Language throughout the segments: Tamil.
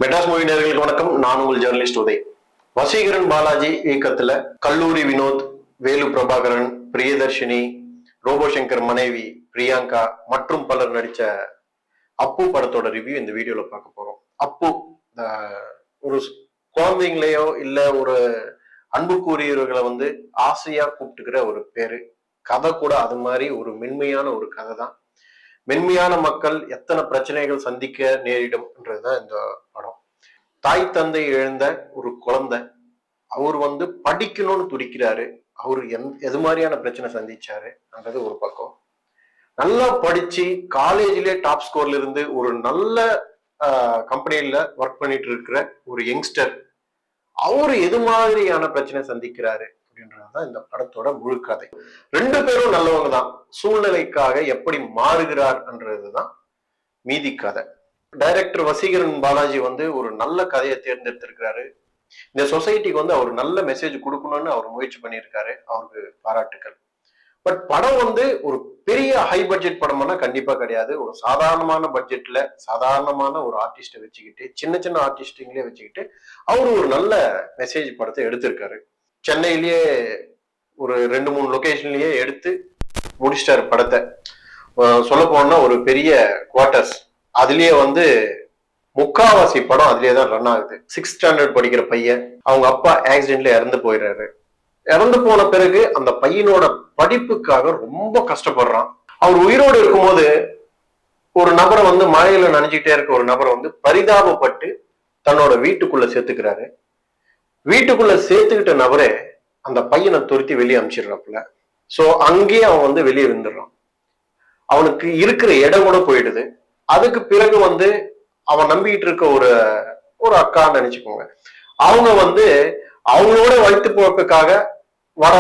மெட்ராஸ் மூவி நேயர்களுக்கு வணக்கம். நான் உங்கள் ஜெர்னலிஸ்ட் உதய். வசீகரன் பாலாஜி இயக்கத்துல கல்லூரி வினோத், வேலு பிரபாகரன், பிரியதர்ஷினி, ரோபோசங்கர் மனைவி பிரியங்கா மற்றும் பலர் நடிச்ச அப்பு படத்தோட ரிவ்யூ இந்த வீடியோல பார்க்க போறோம். அப்பு ஒரு குழந்தைங்களையோ இல்ல ஒரு அன்புக்குரியவர்களை ஆசையா கூப்பிட்டுக்கிற ஒரு பேரு. கதை கூட அது மாதிரி ஒரு மென்மையான ஒரு கதை தான். மென்மையான மக்கள் எத்தனை பிரச்சனைகள் சந்திக்க நேரிடும்ன்றதுதான் இந்த படம். தாய் தந்தை இழந்த ஒரு குழந்தை, அவர் படிக்கணும்னு துடிக்கிறாரு. அவரு எது மாதிரியான பிரச்சனை சந்திச்சாருன்றது ஒரு பக்கம். நல்லா படிச்சு காலேஜ்லயே டாப் ஸ்கோர்ல இருந்து ஒரு நல்ல கம்பெனில ஒர்க் பண்ணிட்டு இருக்கிற ஒரு யங்ஸ்டர், அவரு எது மாதிரியான பிரச்சனை சந்திக்கிறாரு அப்படின்றதுதான் இந்த படத்தோட முழு கதை. ரெண்டு பேரும் நல்லவங்க தான். சூழ்நிலைக்காக எப்படி மாறுகிறார் என்றதுதான் மீதி கதை. டைரக்டர் வசீகரன் பாலாஜி ஒரு நல்ல கதையை தேர்ந்தெடுத்திருக்கிறாரு. இந்த சொசைட்டிக்கு அவர் நல்ல மெசேஜ் கொடுக்கணும்னு அவர் முயற்சி பண்ணியிருக்காரு. அவருக்கு பாராட்டுக்கள். பட் படம் ஒரு பெரிய ஹை பட்ஜெட் படம்னா கண்டிப்பா கிடையாது. ஒரு சாதாரணமான பட்ஜெட்ல சாதாரணமான ஒரு ஆர்டிஸ்ட வச்சுக்கிட்டு, சின்ன சின்ன ஆர்டிஸ்டிங்களே வச்சுக்கிட்டு அவரு ஒரு நல்ல மெசேஜ் படத்தை எடுத்திருக்காரு. சென்னையிலேயே ஒரு 2-3 லொகேஷன்லயே எடுத்து முடிச்சிட்டாரு படத்தை. சொல்ல போனா ஒரு பெரிய குவார்டர்ஸ், அதுலயே முக்காவாசி படம் அதுலயே தான் ரன் ஆகுது. 6th ஸ்டாண்டர்ட் படிக்கிற பையன், அவங்க அப்பா ஆக்சிடென்ட்ல இறந்து போயிடுறாரு. இறந்து போன பிறகு அந்த பையனோட படிப்புக்காக ரொம்ப கஷ்டப்படுறான். அவர் உயிரோடு இருக்கும்போது ஒரு நபரை மழையில நனைஞ்சிட்டே இருக்க ஒரு நபரை பரிதாபப்பட்டு தன்னோட வீட்டுக்குள்ள சேர்த்துக்கிறாரு. வீட்டுக்குள்ள சேர்த்துக்கிட்ட நபரே அந்த பையனை துரத்தி வெளியே அனுப்பிச்சிடுறாப்புல. சோ அங்கேயே அவன் வெளியே வந்துடுறான். அவனுக்கு இருக்கிற இடம் கூட போயிடுது. அதுக்கு பிறகு அவன் நம்பிக்கிட்டு இருக்க ஒரு அக்கான்னு நினைச்சுக்கோங்க. அவங்க அவங்களோட வயிற்று போக்குக்காக வடை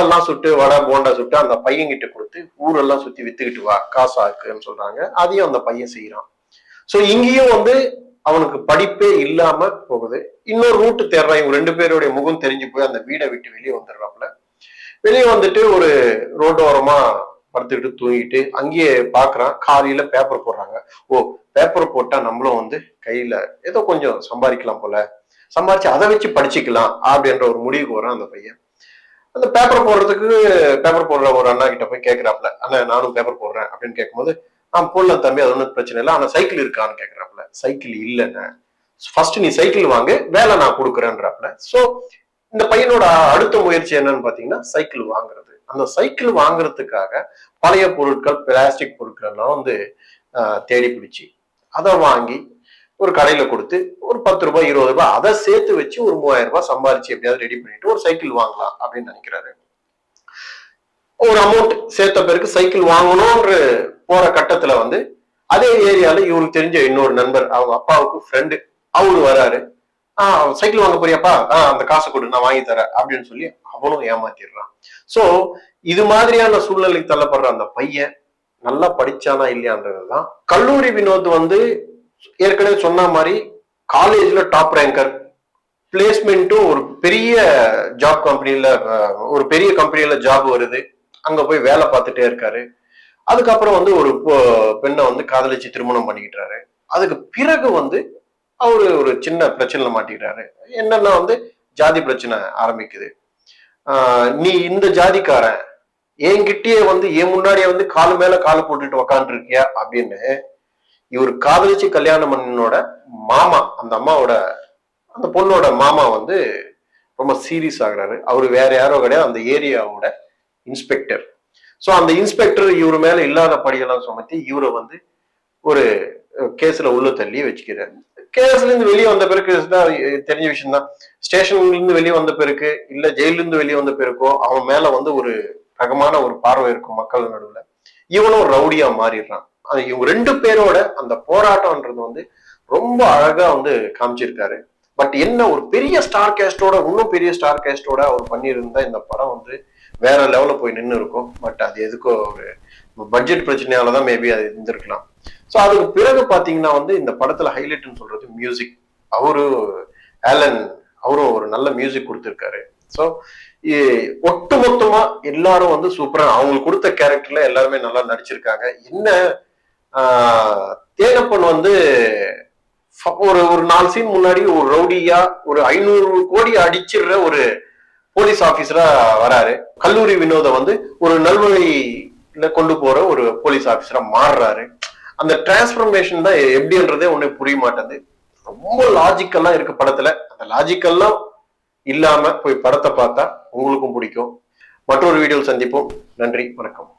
போண்டா சுட்டு அந்த பையன் கிட்ட கொடுத்து ஊரெல்லாம் சுத்தி வித்துக்கிட்டு வா, காசா இருக்குன்னு சொல்றாங்க. அதையும் அந்த பையன் செய்யறான். சோ இங்கேயும் அவனுக்கு படிப்பே இல்லாம போகுது. இன்னொரு ரூட்டு தேடுறான். இவங்க 2 பேருடைய முகம் தெரிஞ்சு போய் அந்த வீடை விட்டு வெளியே வந்துடுறாப்புல. வெளியே ஒரு ரோட்டோரமா படுத்துக்கிட்டு தூங்கிட்டு அங்கேயே பாக்குறான். காலையில பேப்பர் போடுறாங்க. ஓ, பேப்பர் போட்டா நம்மளும் கையில ஏதோ கொஞ்சம் சம்பாதிக்கலாம் போல, சம்பாதிச்சு அதை வச்சு படிச்சுக்கலாம் அப்படின்ற ஒரு முடிவுக்கு வரான் அந்த பையன். அந்த பேப்பர் போடுற ஒரு அண்ணா கிட்ட போய் கேட்கிறாப்புல, அண்ணா நானும் பேப்பர் போடுறேன் அப்படின்னு கேட்கும்போது, போடலாம் தம்பி, அது ஒன்றும் பிரச்சனை இல்லை, ஆனா சைக்கிள் இருக்கான்னு கேட்கிறாப்புல. சைக்கிள் இல்லைன்னு, ஃபர்ஸ்ட் நீ சைக்கிள் வாங்க, வேலை நான் கொடுக்குறேன்றாப்புல. சோ இந்த பையனோட அடுத்த முயற்சி என்னன்னு பாத்தீங்கன்னா சைக்கிள் வாங்குறது. அந்த சைக்கிள் வாங்குறதுக்காக பழைய பொருட்கள், பிளாஸ்டிக் பொருட்கள் எல்லாம் தேடி பிடிச்சி அதை வாங்கி ஒரு கடையில கொடுத்து ஒரு 10 ரூபாய் 20 ரூபாய் அதை சேர்த்து வச்சு ஒரு 3000 ரூபாய் சம்பாரிச்சு எப்படியாவது ரெடி பண்ணிட்டு ஒரு சைக்கிள் வாங்கலாம் அப்படின்னு நினைக்கிறாரு. ஒரு அமௌண்ட் சேர்த்த பிறகு சைக்கிள் வாங்கணும்ன்ற போற கட்டத்துல அதே ஏரியால இவருக்கு தெரிஞ்ச இன்னொரு நண்பர், அவங்க அப்பாவுக்கு ஃப்ரெண்டு, அவரு வராரு. சைக்கிள் வாங்க போறியாப்பா, அந்த காசை கொடு, நான் வாங்கி தரேன் அப்படின்னு சொல்லி அவனும் ஏமாத்திடுறான். சோ இது மாதிரியான சூழ்நிலைக்கு தள்ளப்படுற அந்த பையன் நல்லா படிச்சானா இல்லையான்றதுதான். கல்லூரி வினோத் ஏற்கனவே சொன்ன மாதிரி காலேஜ்ல டாப் ரேங்கர், பிளேஸ்மெண்ட்டும் ஒரு பெரிய ஜாப் கம்பெனில, ஒரு பெரிய கம்பெனில ஜாப் வருது. அங்க போய் வேலை பார்த்துட்டே இருக்காரு. அதுக்கப்புறம் ஒரு பெண்ணை காதலிச்சு திருமணம் பண்ணிக்கிட்டாரு. அதுக்கு பிறகு அவரு ஒரு சின்ன பிரச்சனைல மாட்டிக்கிறாரு. என்னன்னா ஜாதி பிரச்சனை ஆரம்பிக்குது. நீ இந்த ஜாதிக்காரன், என்கிட்டயே என் முன்னாடியே காலு மேல காலு போட்டுட்டு உக்காந்து இருக்கியா அப்படின்னு இவர் காதலிச்சு கல்யாணம் பண்ணனோட மாமா, அந்த அம்மாவோட அந்த பொண்ணோட மாமா ரொம்ப சீரியஸ் ஆகுறாரு. அவரு வேற யாரோ கிடையாது, அந்த ஏரியாவோட இன்ஸ்பெக்டர். சோ அந்த இன்ஸ்பெக்டர் இவரு மேல இல்லாத படியெல்லாம் சுமத்தி இவரை ஒரு கேஸ்ல உள்ள தள்ளி வச்சுக்கிறாரு. கேஸ்ல இருந்து வெளியே வந்த பிறகு தெரிஞ்ச விஷயம் தான். ஸ்டேஷன்ல இருந்து வெளியே வந்த பிறகு இல்ல ஜெயில இருந்து வெளியே வந்த பிறகோ அவன் மேல ஒரு ரகமான ஒரு பார்வை இருக்கும் மக்கள் நடுவுல. இவனும் ரவுடியா மாறிடுறான். இவங்க 2 பேரோட அந்த போராட்டம்ன்றது ரொம்ப அழகா காமிச்சிருக்காரு. பட் என்ன, ஒரு பெரிய ஸ்டார் கேஸ்டோட, இன்னும் பெரிய ஸ்டார் கேஸ்டோட அவர் பண்ணியிருந்தா இந்த படம் வேற லெவல்ல போய் நின்று இருக்கும். பட் அது எதுக்கோ ஒரு பட்ஜெட் பிரச்சனையாலதான் மேபி அது இருந்திருக்கலாம். சோ அதுக்கு பிறகு பாத்தீங்கன்னா இந்த படத்துல ஹைலைட்னு சொல்றது மியூசிக். ஆலன் அவரும் ஒரு நல்ல மியூசிக் கொடுத்திருக்காரு. சோ ஒட்டுமொத்தமா எல்லாரும் சூப்பரா அவங்களுக்கு கொடுத்த கேரக்டர்ல எல்லாருமே நல்லா நடிச்சிருக்காங்க. என்ன தேனப்பன் ஒரு ஒரு 4 சீன் முன்னாடி ஒரு ரவுடியா ஒரு 500 கோடி அடிச்சிடுற ஒரு போலீஸ் ஆபீசரா வராரு. கல்லூரி வினோத வந்து ஒரு நல்வழியில கொண்டு போற ஒரு போலீஸ் ஆபீசரா மாறுறாரு. அந்த டிரான்ஸ்பர்மேஷன் தான் எப்படின்றதே ஒண்ணு புரிய மாட்டேங்குது. ரொம்ப லாஜிக்கெல்லாம் இருக்கு படத்துல. அந்த லாஜிக்கெல்லாம் இல்லாம போய் படத்தை பார்த்தா உங்களுக்கும் பிடிக்கும். மற்றொரு வீடியோவில் சந்திப்போம். நன்றி, வணக்கம்.